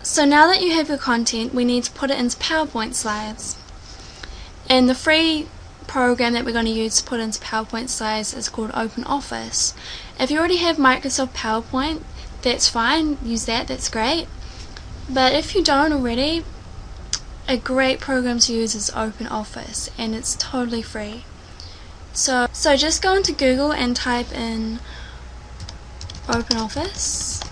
So now that you have your content, we need to put it into PowerPoint slides. And the free program that we're going to use to put into PowerPoint slides is called OpenOffice. If you already have Microsoft PowerPoint, that's fine, use that, that's great. But if you don't already, a great program to use is OpenOffice, and it's totally free. So just go into Google and type in OpenOffice.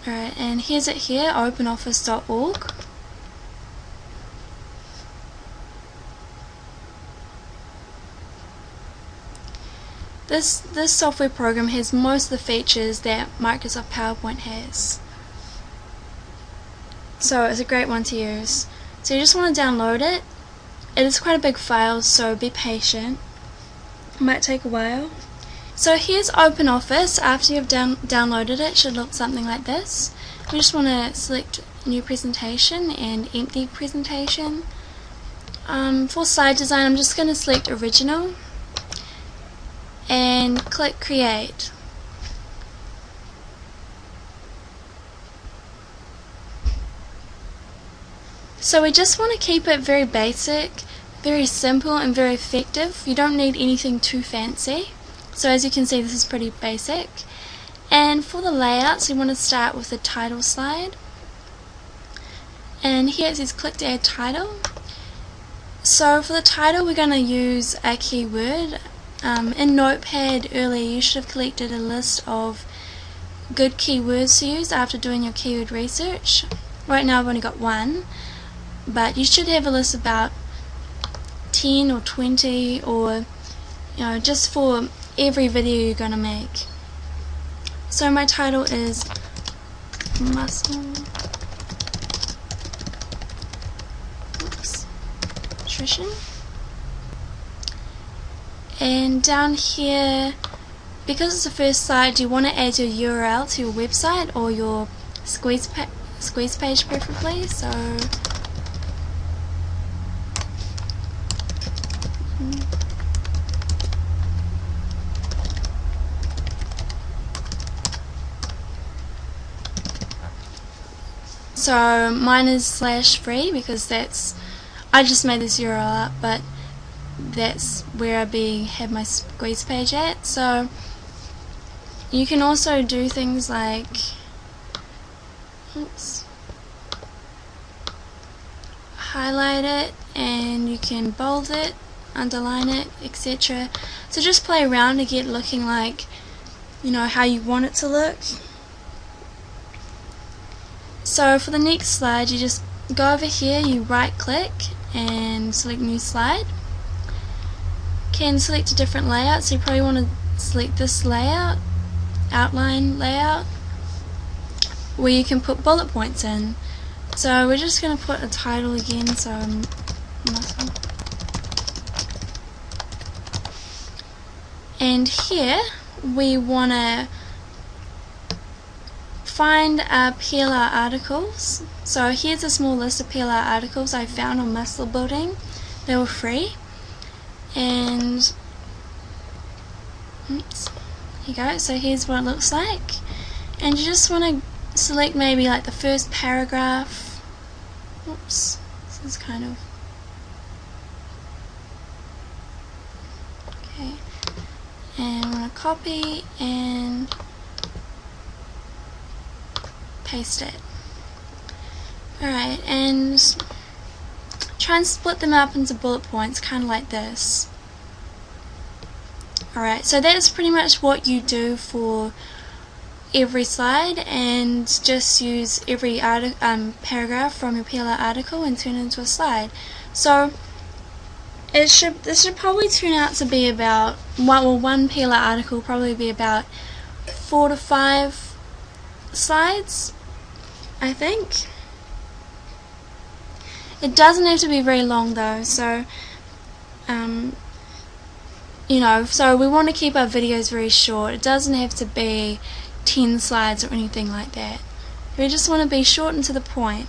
Alright, and here's it here, openoffice.org. This software program has most of the features that Microsoft PowerPoint has. So it's a great one to use. So you just want to download it. It is quite a big file, so be patient. It might take a while. So here's OpenOffice. After you've downloaded it, it should look something like this. We just want to select New Presentation and Empty Presentation. For slide design, I'm just going to select Original and click Create. So we just want to keep it very basic, very simple and very effective. You don't need anything too fancy. So as you can see, this is pretty basic. And for the layouts, we want to start with the title slide. And here it says click to add title. So for the title, we're going to use a keyword. In Notepad earlier, you should have collected a list of good keywords to use after doing your keyword research. Right now I've only got one, but you should have a list of about 10 or 20, or just for every video you're going to make. So my title is Muscle Nutrition. And down here, because it's the first slide, you want to add your URL to your website or your squeeze page preferably. So mine is /free because I just made this URL up, but that's where I have my squeeze page at. So you can also do things like highlight it, and you can bold it, underline it, etc. So just play around to get looking like how you want it to look. So for the next slide, you just go over here, you right click and select new slide. Can select a different layout, so you probably want to select this layout, outline layout, where you can put bullet points in. So we're just going to put a title again, so muscle. And here we want to find our PLR articles. So here's a small list of PLR articles I found on muscle building. They were free. And here you go, so here's what it looks like. And you just want to select maybe like the first paragraph. Oops, this is kind of okay. And I'm going to copy and paste it. Alright, and try and split them up into bullet points, kind of like this. Alright, so that's pretty much what you do for every slide, and just use every paragraph from your PLR article and turn it into a slide. So this should probably turn out to be about one PLR article probably be about 4 to 5 slides, I think. It doesn't have to be very long though, so so we want to keep our videos very short. It doesn't have to be 10 slides or anything like that. We just want to be short and to the point.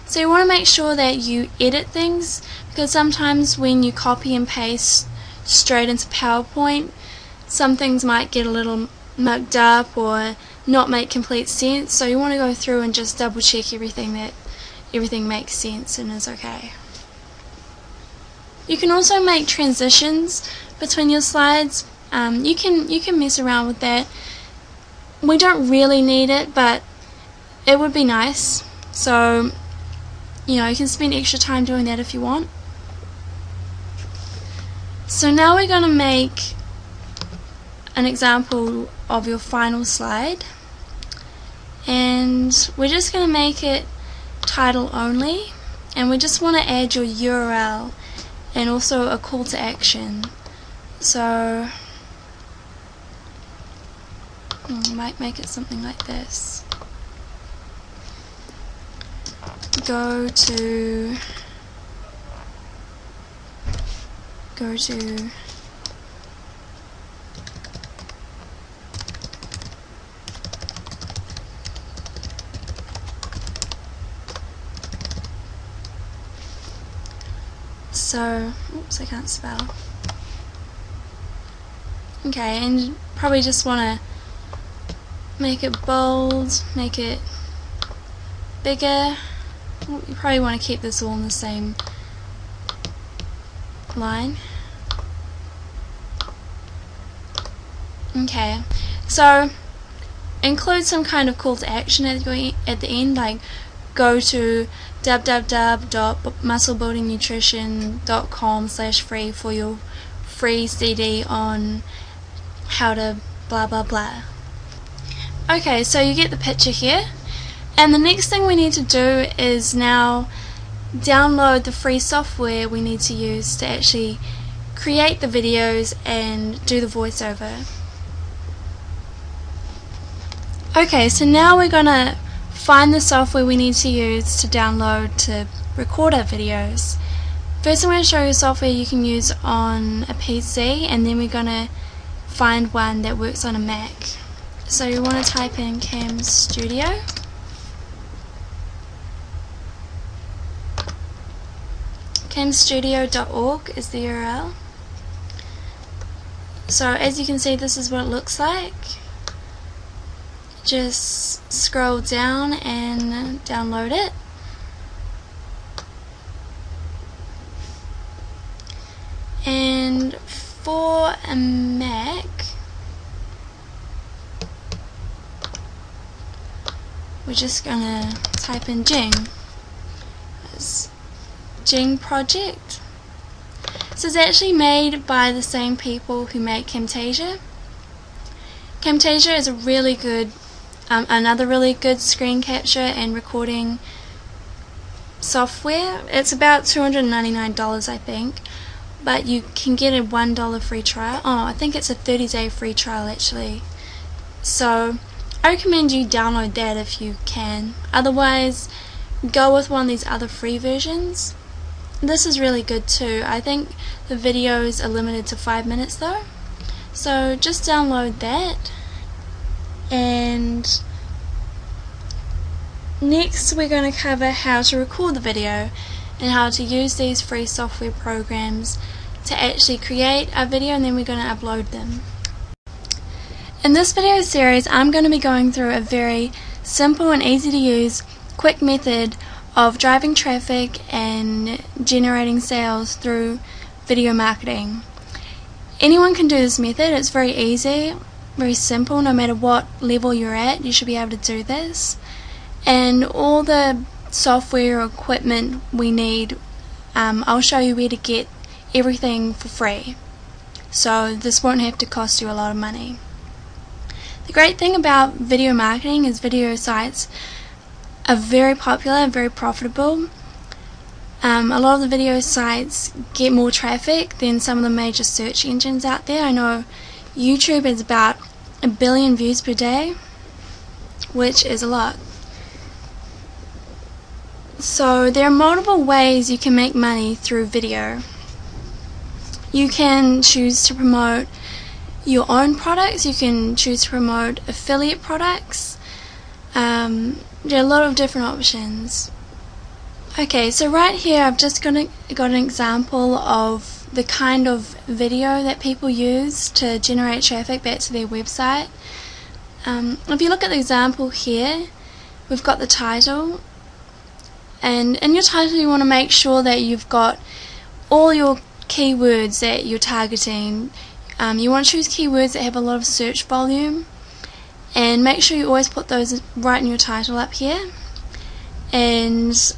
So you want to make sure that you edit things, because sometimes when you copy and paste straight into PowerPoint, some things might get a little mucked up, or not make complete sense, so you want to go through and just double check that everything makes sense and is okay. You can also make transitions between your slides. You can mess around with that. We don't really need it, but it would be nice. So, you can spend extra time doing that if you want. So now we're going to make an example of your final slide, and we're just going to make it title only, and we just want to add your URL and also a call to action. So I might make it something like this. Go to oops, I can't spell. Okay, and you probably just want to make it bold, make it bigger. You probably want to keep this all in the same line. Okay, so include some kind of call to action at the end, like go to www.musclebuildingnutrition.com/free for your free CD on how to blah blah blah. Okay, so you get the picture here, and the next thing we need to do is now download the free software we need to use to actually create the videos and do the voiceover. Okay, so now we're gonna find the software we need to use to download to record our videos. First I'm going to show you software you can use on a PC, and then we're going to find one that works on a Mac. So you want to type in Cam Studio. camstudio.org is the URL. So as you can see, this is what it looks like. Just scroll down and download it. And for a Mac, we're just gonna type in Jing. It's Jing project. So it's actually made by the same people who make Camtasia. Camtasia is a really good another really good screen capture and recording software. It's about $299, I think, but you can get a $1 free trial. I think it's a 30-day free trial actually. So I recommend you download that if you can. Otherwise, go with one of these other free versions. This is really good too. I think the videos are limited to 5 minutes though. So just download that. And next we're going to cover how to record the video and how to use these free software programs to actually create a video, and then we're going to upload them. In this video series I'm going to be going through a very simple and easy to use quick method of driving traffic and generating sales through video marketing. Anyone can do this method. It's very easy, very simple. No matter what level you're at, you should be able to do this. And all the software or equipment we need, I'll show you where to get everything for free. So this won't have to cost you a lot of money. The great thing about video marketing is video sites are very popular and very profitable. A lot of the video sites get more traffic than some of the major search engines out there. I know YouTube is about 1 billion views per day, which is a lot. So there are multiple ways you can make money through video. You can choose to promote your own products, you can choose to promote affiliate products. There are a lot of different options. Okay, so right here I've just got an example of the kind of video that people use to generate traffic back to their website. If you look at the example here, we've got the title, and in your title you want to make sure that you've got all your keywords that you're targeting. You want to choose keywords that have a lot of search volume, and make sure you always put those right in your title up here, and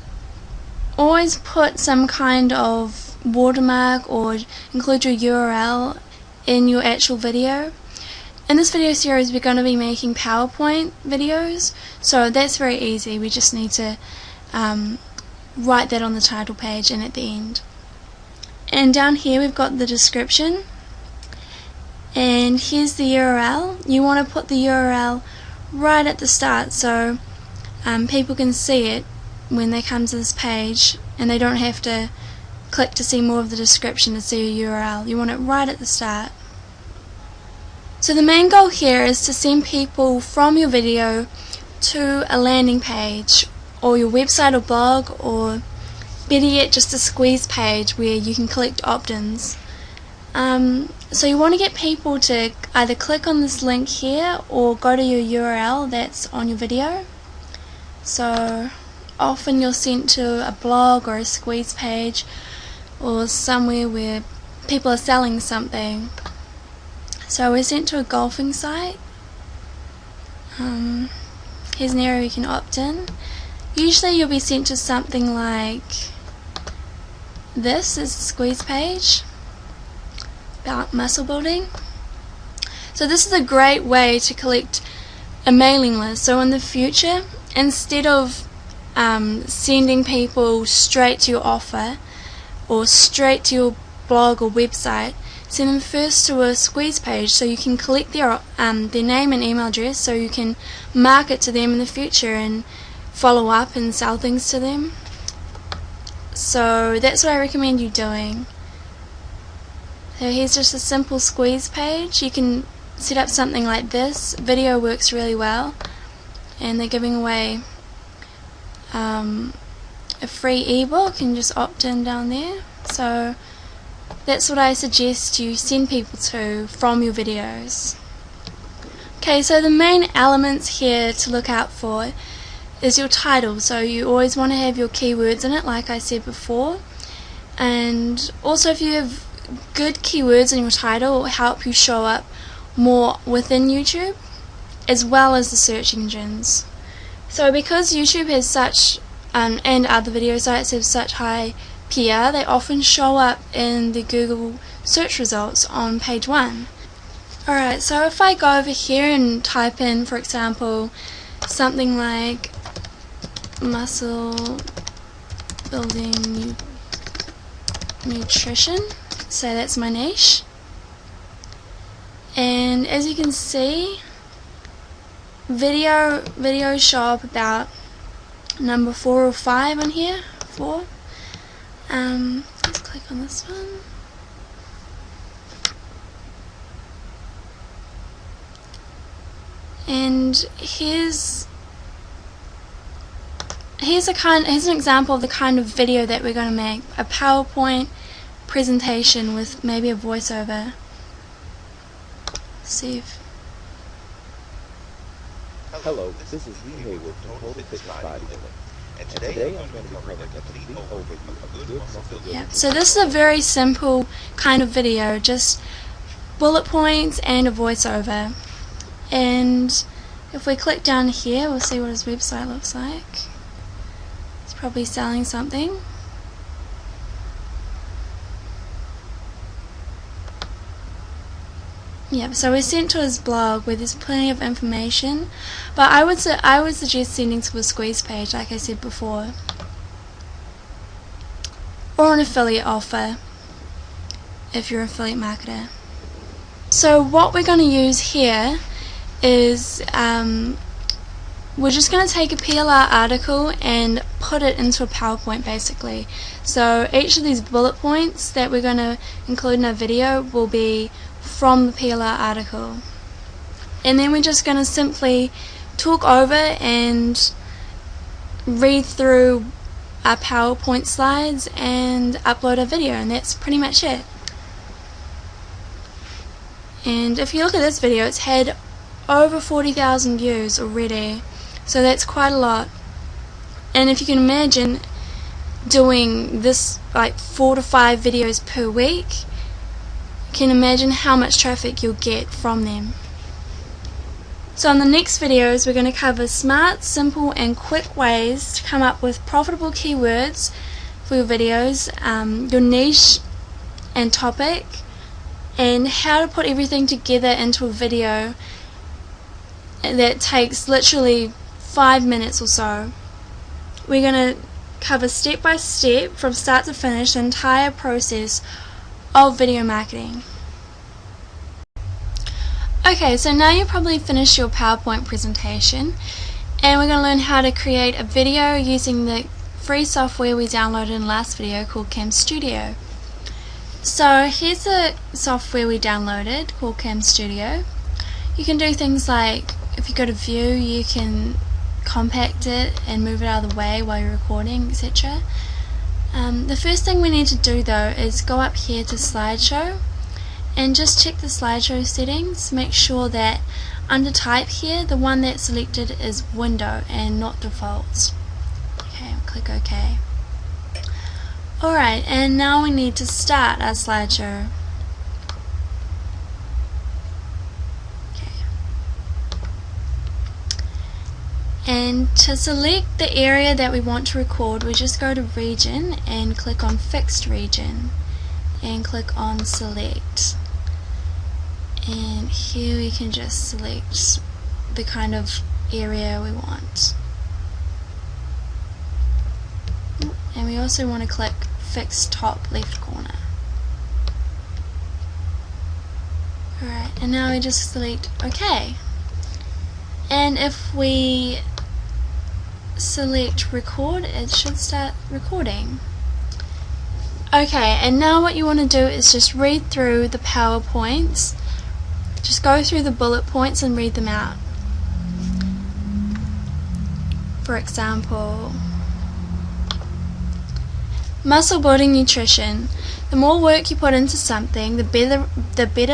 always put some kind of watermark or include your URL in your actual video. In this video series we're going to be making PowerPoint videos, so that's very easy. We just need to write that on the title page and at the end. And down here we've got the description, and here's the URL. You want to put the URL right at the start so people can see it when they come to this page and they don't have to click to see more of the description to see your URL. You want it right at the start. So the main goal here is to send people from your video to a landing page or your website or blog, or better yet just a squeeze page where you can collect opt-ins. So you want to get people to either click on this link here or go to your URL that's on your video. So often you're sent to a blog or a squeeze page or somewhere where people are selling something. So we're sent to a golfing site. Here's an area we can opt in. Usually you'll be sent to something like this is the squeeze page about muscle building. So this is a great way to collect a mailing list. So in the future, instead of sending people straight to your offer or straight to your blog or website, send them first to a squeeze page so you can collect their name and email address so you can market to them in the future and follow up and sell things to them. So that's what I recommend you doing. So here's just a simple squeeze page. You can set up something like this. Video works really well, and they're giving away a free ebook, and just opt in down there. So that's what I suggest you send people to from your videos. Okay, so the main elements here to look out for is your title. So you always want to have your keywords in it, like I said before, and also if you have good keywords in your title, it will help you show up more within YouTube as well as the search engines. So because YouTube has such and other video sites have such high PR, they often show up in the Google search results on page 1. Alright, so if I go over here and type in, for example, something like muscle building nutrition, so that's my niche, and as you can see, videos show up about number 4 or 5 on here. 4. Let's click on this one. And here's an example of the kind of video that we're going to make. A PowerPoint presentation with maybe a voiceover. See if Hello, this is Lee Haywood from Total Fitness Bodybuilding, and today I'm going to be covering a complete overview of good muscle building. yeah, so this is a very simple kind of video, just bullet points and a voiceover. And if we click down here, we'll see what his website looks like. He's probably selling something. Yeah, so we're sent to his blog where there's plenty of information, but I would suggest sending to a squeeze page, like I said before, or an affiliate offer if you're an affiliate marketer. So what we're going to use here is we're just going to take a PLR article and put it into a PowerPoint basically. So each of these bullet points that we're going to include in our video will be from the PLR article, and then we're just going to simply talk over and read through our PowerPoint slides and upload a video, and that's pretty much it. And if you look at this video, it's had over 40,000 views already, so that's quite a lot. And if you can imagine doing this like 4 to 5 videos per week, you can imagine how much traffic you'll get from them. So in the next videos we're going to cover smart, simple and quick ways to come up with profitable keywords for your videos, your niche and topic, and how to put everything together into a video that takes literally 5 minutes or so. We're going to cover step by step, from start to finish, the entire process of video marketing. Okay, so now you've probably finished your PowerPoint presentation, and we're going to learn how to create a video using the free software we downloaded in the last video called Studio. So here's the software we downloaded called Studio. You can do things like, if you go to view, you can compact it and move it out of the way while you're recording, etc. The first thing we need to do though is go up here to slideshow and just check the slideshow settings. Make sure that under type here, the one that's selected is window and not default. Okay, I'll click OK. Alright, and now we need to start our slideshow. And to select the area that we want to record, we just go to region and click on fixed region and click on select. And here we can just select the kind of area we want. And we also want to click fixed top left corner. Alright, and now we just select OK. And if we select record, it should start recording. Okay, and now what you want to do is just read through the PowerPoints. Just go through the bullet points and read them out. For example, muscle building nutrition. The more work you put into something, the better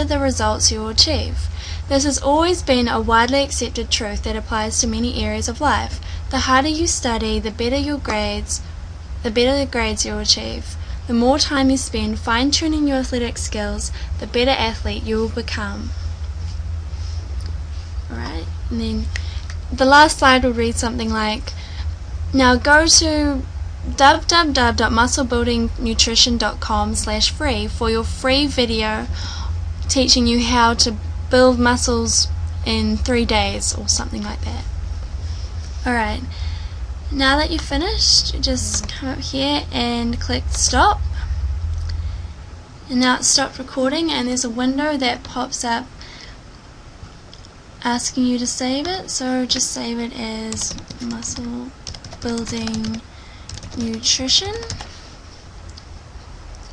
the results you will achieve. This has always been a widely accepted truth that applies to many areas of life. The harder you study, the better the grades you'll achieve. The more time you spend fine-tuning your athletic skills, the better athlete you will become. Alright, and then the last slide will read something like, now go to www.musclebuildingnutrition.com/free for your free video teaching you how to build muscles in 3 days or something like that. Alright, now that you've finished, just come up here and click stop. And now it's stopped recording, and there's a window that pops up asking you to save it. So just save it as muscle building nutrition.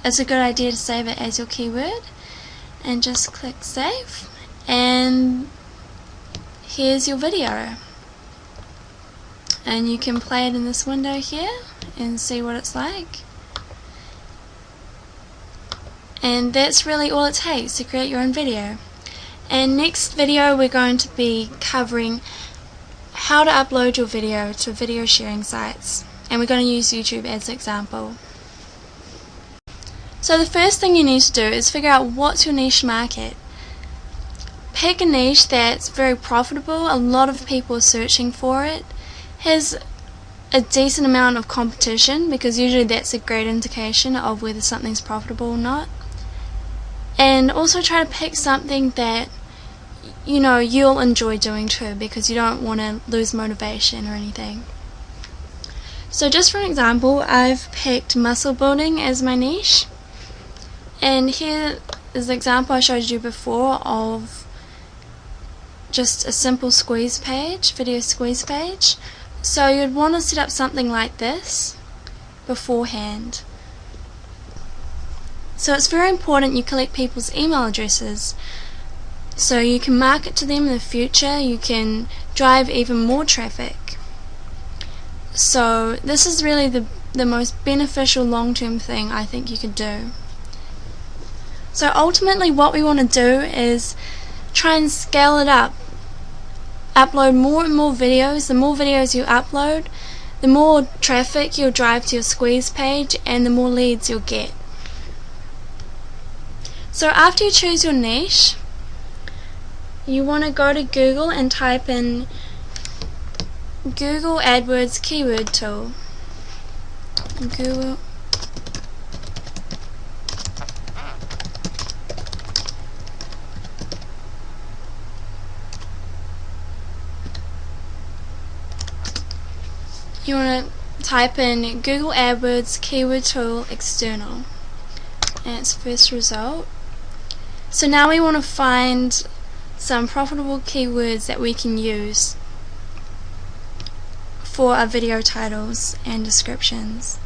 It's a good idea to save it as your keyword, and just click save, and here's your video. And you can play it in this window here and see what it's like. And that's really all it takes to create your own video. And next video we're going to be covering how to upload your video to video sharing sites, and we're going to use YouTube as an example. So the first thing you need to do is figure out what's your niche market. Pick a niche that's very profitable, a lot of people are searching for it, has a decent amount of competition, because usually that's a great indication of whether something's profitable or not. And also try to pick something that you'll enjoy doing too, because you don't want to lose motivation or anything. So just for an example, I've picked muscle building as my niche, and here is the example I showed you before of just a simple squeeze page, video squeeze page. So you'd want to set up something like this beforehand. So it's very important you collect people's email addresses so you can market to them in the future, you can drive even more traffic. So this is really the most beneficial long-term thing I think you could do. So ultimately what we want to do is try and scale it up upload more and more videos. The more videos you upload, the more traffic you'll drive to your squeeze page and the more leads you'll get. So after you choose your niche, you want to go to Google and type in Google AdWords keyword tool. Google You want to type in Google AdWords keyword tool external, and it's first result. So now we want to find some profitable keywords that we can use for our video titles and descriptions.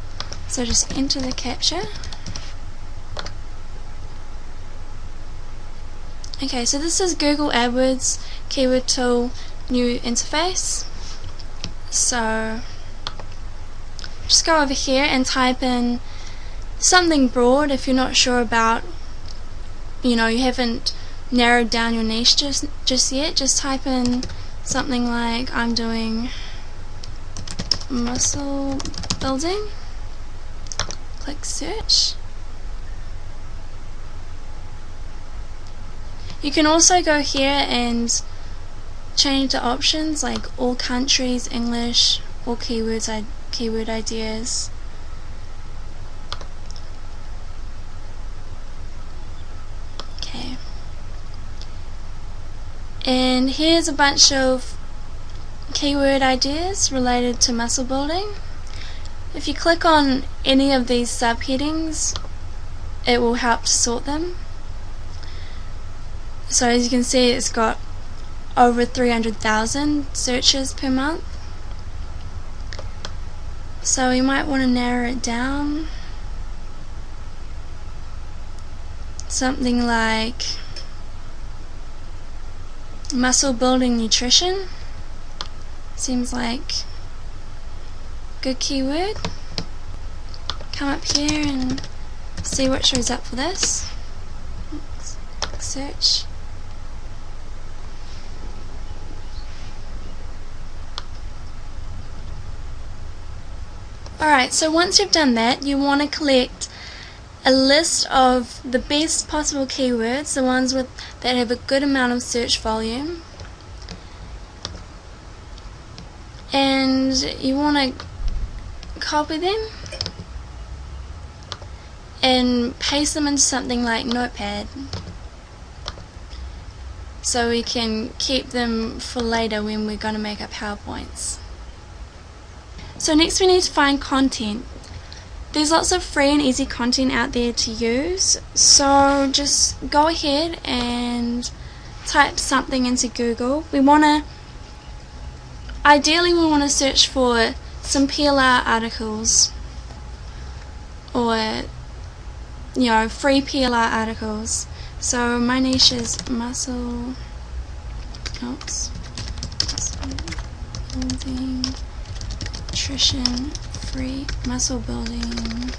So just enter the captcha. Okay, so this is Google AdWords keyword tool new interface. So just go over here and type in something broad if you're not sure about, you haven't narrowed down your niche just yet. Just type in something like, I'm doing muscle building. Click search. You can also go here and change the options like all countries, English, all keywords, keyword ideas. Okay. And here's a bunch of keyword ideas related to muscle building. If you click on any of these subheadings, it will help to sort them. So as you can see, it's got over 300,000 searches per month. So we might want to narrow it down. Something like muscle building nutrition. Seems like good keyword. Come up here and see what shows up for this. Search. Alright, so once you've done that, you want to collect a list of the best possible keywords, the ones that have a good amount of search volume, and you want to copy them and paste them into something like Notepad so we can keep them for later when we're going to make our PowerPoints. So next we need to find content. There's lots of free and easy content out there to use, so just go ahead and type something into Google. Ideally we want to search for some PLR articles or free PLR articles. So my niche is muscle building, nutrition, free muscle building.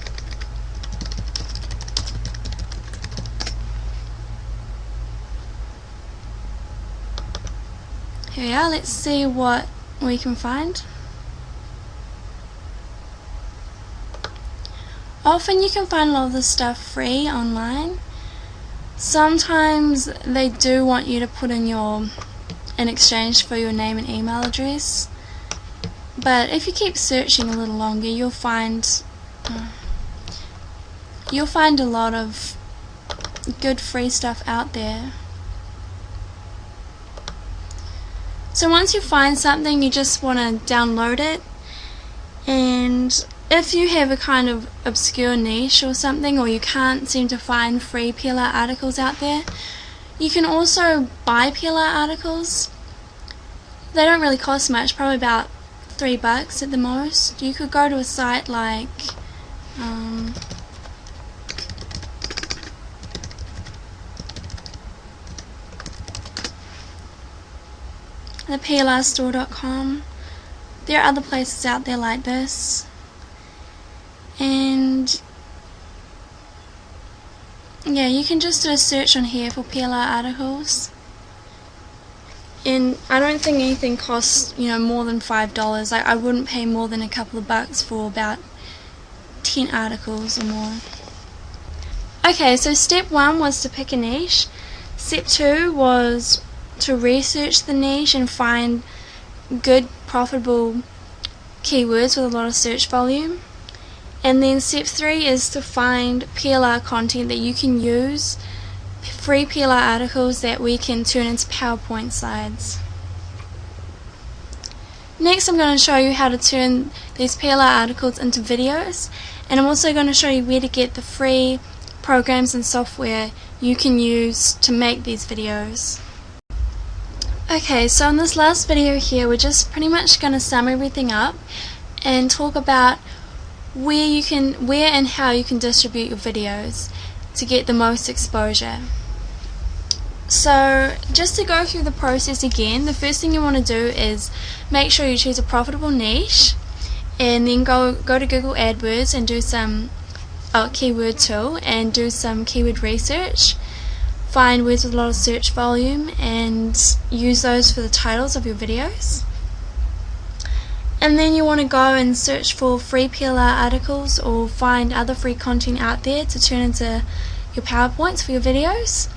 Here we are, let's see what we can find. Often you can find a lot of this stuff free online. Sometimes they do want you to put in in exchange for your name and email address. But if you keep searching a little longer, you'll find a lot of good free stuff out there. So once you find something, you just want to download it, and if you have a kind of obscure niche or something, or you can't seem to find free PLR articles out there, you can also buy PLR articles. They don't really cost much, probably about $3 at the most. You could go to a site like theplrstore.com. There are other places out there like this, and yeah, you can just do a search on here for PLR articles. And I don't think anything costs, you know, more than $5. Like, I wouldn't pay more than a couple of bucks for about 10 articles or more. Okay, so step 1 was to pick a niche. Step 2 was to research the niche and find good, profitable keywords with a lot of search volume. And then step 3 is to find PLR content that you can use, free PLR articles that we can turn into PowerPoint slides. Next, I'm going to show you how to turn these PLR articles into videos, and I'm also going to show you where to get the free programs and software you can use to make these videos. Okay, so in this last video here, we're just pretty much going to sum everything up and talk about where and how you can distribute your videos to get the most exposure. So just to go through the process again, the first thing you want to do is make sure you choose a profitable niche, and then go to Google AdWords and do some keyword tool and do some keyword research. Find words with a lot of search volume and use those for the titles of your videos. And then you want to go and search for free PLR articles or find other free content out there to turn into your PowerPoints for your videos.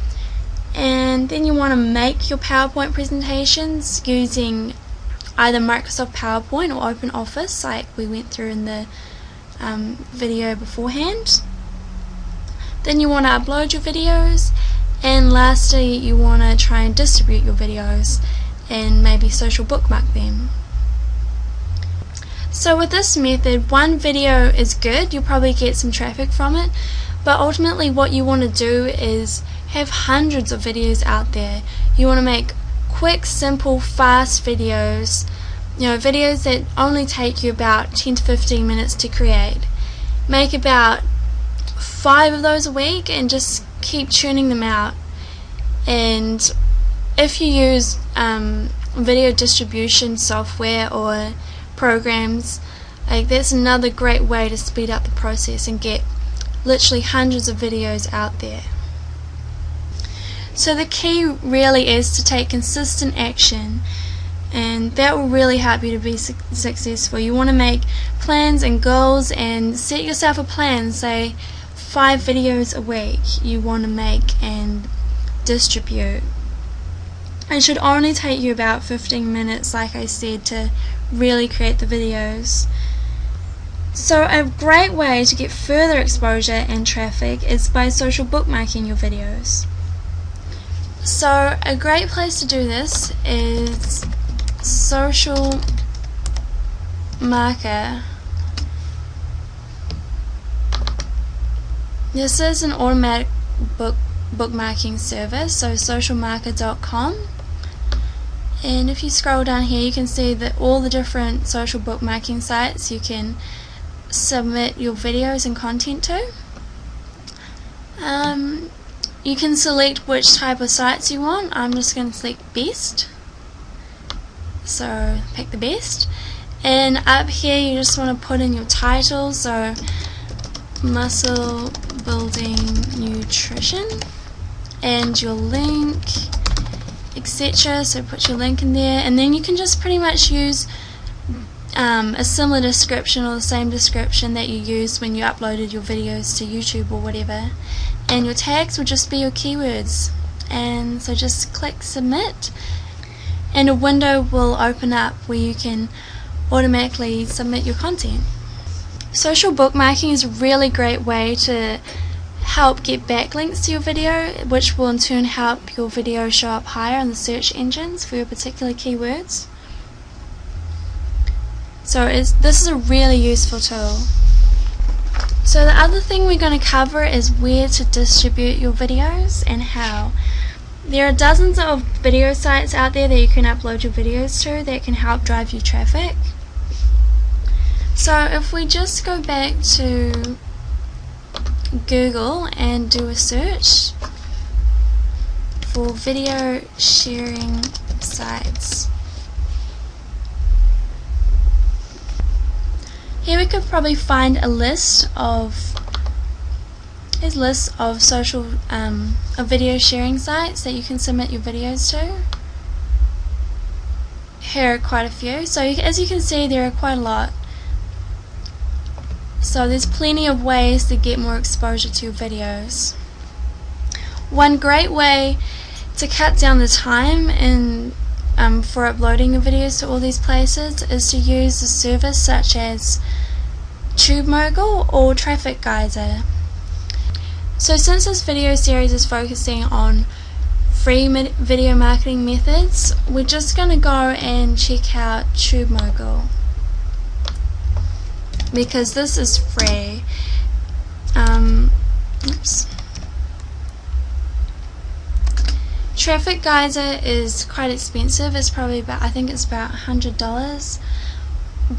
And then you want to make your PowerPoint presentations using either Microsoft PowerPoint or OpenOffice, like we went through in the video beforehand. Then you want to upload your videos, and lastly you want to try and distribute your videos and maybe social bookmark them. So with this method, one video is good, you'll probably get some traffic from it, but ultimately what you want to do is have hundreds of videos out there. You want to make quick, simple, fast videos, you know, videos that only take you about 10 to 15 minutes to create. Make about 5 of those a week and just keep churning them out. And if you use video distribution software or programs, like, that's another great way to speed up the process and get literally hundreds of videos out there. So the key really is to take consistent action, and that will really help you to be successful. You want to make plans and goals and set yourself a plan, say 5 videos a week you want to make and distribute. It should only take you about 15 minutes, like I said, to really create the videos. So a great way to get further exposure and traffic is by social bookmarking your videos. So a great place to do this is Social Marker. This is an automatic bookmarking service, so socialmarker.com. And if you scroll down here, you can see that all the different social bookmarking sites you can submit your videos and content to. You can select which type of sites you want. I'm just going to select best, so pick the best, and up here you just want to put in your title, so muscle building nutrition, and your link, etc. So put your link in there, and then you can just pretty much use a similar description or the same description that you used when you uploaded your videos to YouTube or whatever, and your tags will just be your keywords. And so just click submit, and a window will open up where you can automatically submit your content. Social bookmarking is a really great way to help get backlinks to your video, which will in turn help your video show up higher in the search engines for your particular keywords. So this is a really useful tool. So the other thing we're going to cover is where to distribute your videos and how. There are dozens of video sites out there that you can upload your videos to that can help drive you traffic. So if we just go back to Google and do a search for video sharing sites. Here we could probably find a list of social of video sharing sites that you can submit your videos to. here are quite a few. So as you can see, there are quite a lot. So there's plenty of ways to get more exposure to your videos. One great way to cut down the time for uploading your videos to all these places is to use a service such as TubeMogul or Traffic Geyser. So since this video series is focusing on free video marketing methods, we're just going to go and check out TubeMogul because this is free. Traffic Geyser is quite expensive. It's probably about, I think it's about $100,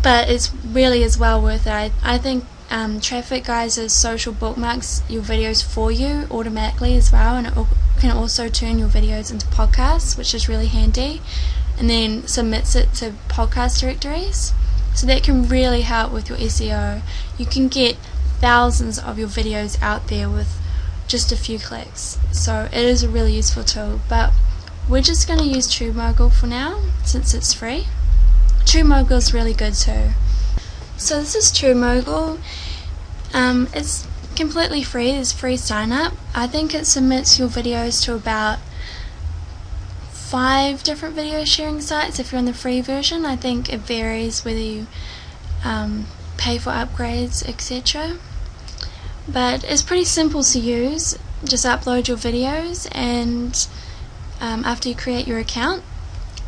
but it's really is well worth it. I think Traffic Geyser social bookmarks your videos for you automatically as well, and it can also turn your videos into podcasts, which is really handy, and then submits it to podcast directories. So that can really help with your SEO. You can get thousands of your videos out there with just a few clicks. So it is a really useful tool, but we're just going to use TubeMogul for now since it's free. TubeMogul is really good too. So this is TubeMogul. It's completely free. There's free sign up. I think it submits your videos to about 5 different video sharing sites if you're on the free version. I think it varies whether you pay for upgrades, etc. But it's pretty simple to use. Just upload your videos and after you create your account.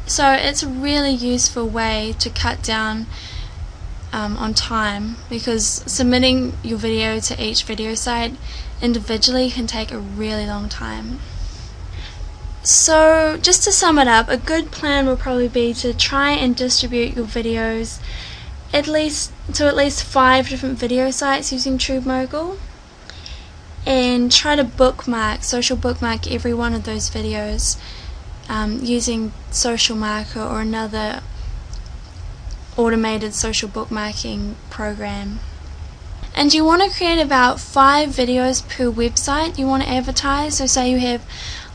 So it's a really useful way to cut down on time, because submitting your video to each video site individually can take a really long time. So just to sum it up, a good plan will probably be to try and distribute your videos at least 5 different video sites using TubeMogul, and try to social bookmark every one of those videos using Social Marker or another automated social bookmarking program. And you want to create about 5 videos per website you want to advertise. So say you have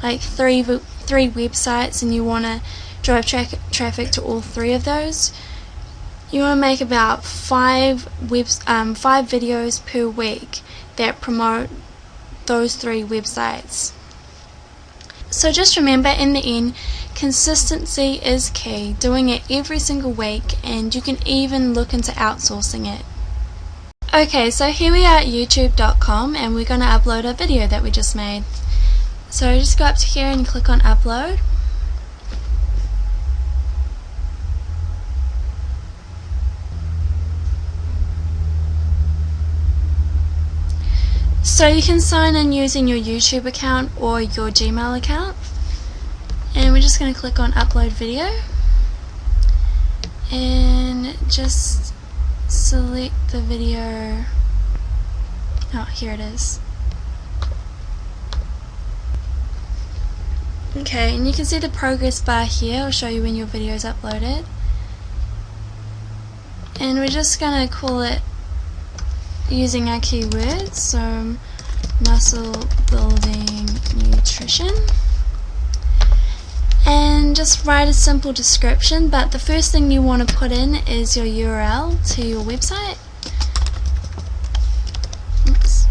like three websites and you want to drive traffic to all 3 of those. You want to make about 5 videos per week that promote those 3 websites. So just remember, in the end, consistency is key. Doing it every single week, and you can even look into outsourcing it. Okay, so here we are at youtube.com, and we're going to upload a video that we just made. So just go up to here and click on upload. So you can sign in using your YouTube account or your Gmail account, and we're just going to click on upload video and just select the video. Oh, here it is. Okay, and you can see the progress bar here. I'll show you when your video is uploaded, and we're just going to call it using our keywords, so muscle building nutrition, and just write a simple description. But the first thing you want to put in is your URL to your website. Oops.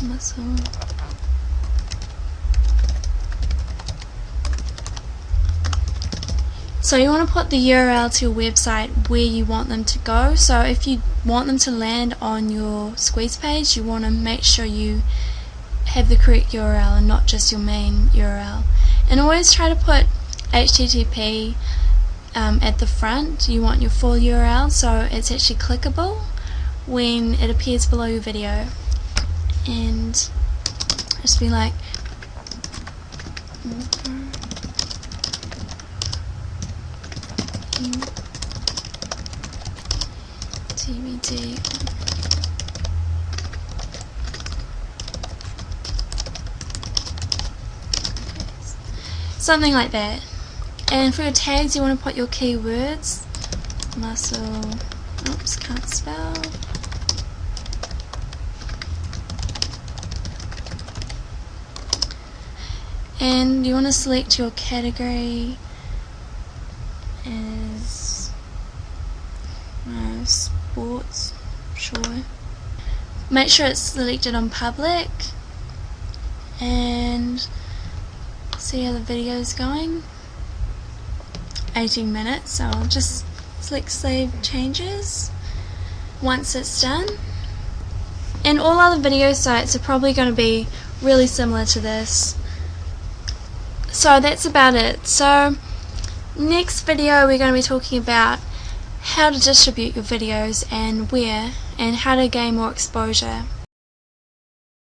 Muscle. So you want to put the URL to your website where you want them to go. So if you want them to land on your squeeze page, you want to make sure you have the correct URL and not just your main URL. And always try to put HTTP at the front. You want your full URL so it's actually clickable when it appears below your video. And just be like TBD. Something like that. And for your tags, you want to put your keywords. Muscle. Oops, can't spell. And you want to select your category. is sports, sure. Make sure it's selected on public and see how the video is going. 18 minutes, so I'll just select save changes once it's done. And all other video sites are probably going to be really similar to this. So that's about it. So next video we're going to be talking about how to distribute your videos and where, and how to gain more exposure.